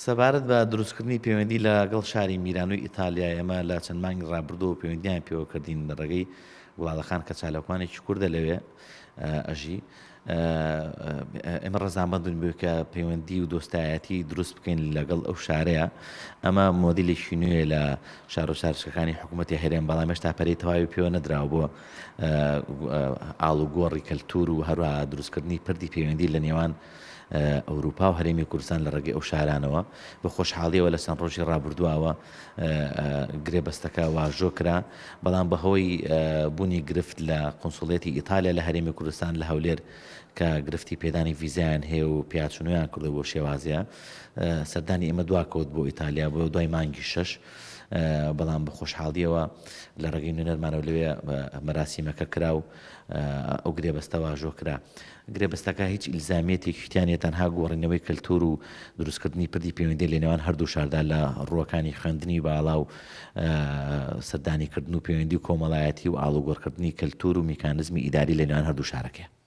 سەبارەت بە دروستکردنی پەیوەندی لەگەڵ شاری میلان و ئیتالیا ئێمە لە چەند مانگی ڕابردووە پەیوەندیان پێوە کردین لە ڕێگەی وڵاتەکان کە چالەکوانێکی کووردە لەوێ ئەژی ئێمە ڕەزامەندون بێ کە پەیوەندی و دۆستایەتی دروست بکەین لەگەڵ ئەو شارەیە. ئەمە مۆدیلێکی نوێ لە شار و شارچەکانی حکوومەتی هەرێم، بەڵام هێشتا پەرەی تەواوی پێوە نەدراوە بۆ ئاڵ و گۆڕی کەلتور و هەروە دروستکردنی پردی پەیوەندی لە نێوان ئەوروپا و هەرێمی کوردستان لە ڕێگەی ئەو شارانەوە. بە خۆشحاڵیەوە لە چەند ڕۆژی ڕابردووەوە گرێبەستەکە واژۆ کرا، بەڵام بەهۆی بوونی گرفت لە قونسوڵێتی ئیتالیا لە هەرێمی کوردستان لە هەولێر کە گرفتی پێدانی ڤیزایان هەیە و پیاچونویان کردو بۆ شێوازیە، سەردانی ئێمە دواکەوت بۆ ئیتالیا بۆ دوای مانگی 6. بەڵام بە خۆشحاڵیەوە لە ڕێگەی نوێنەرمانەوە لەوێ مەراسیمەکە کرا و ئەو گرێبەستە واژۆ کرا. گرێبەستەکە هیچ ئیلزامێتێکی تیانێت تەنها گۆڕینەوەی کەلتور و دروستکردنی پردی پەیوەندی لە نێوان هەردوو شاردا لە ڕووەکانی خوێندنی باڵا و سەردانیکردن و پەیوەندی و کۆمەڵایەتی و ئاڵوگۆڕکردنی کەلتور و میکانزمی ئیداری لە نێوان هەردوو شارەکە.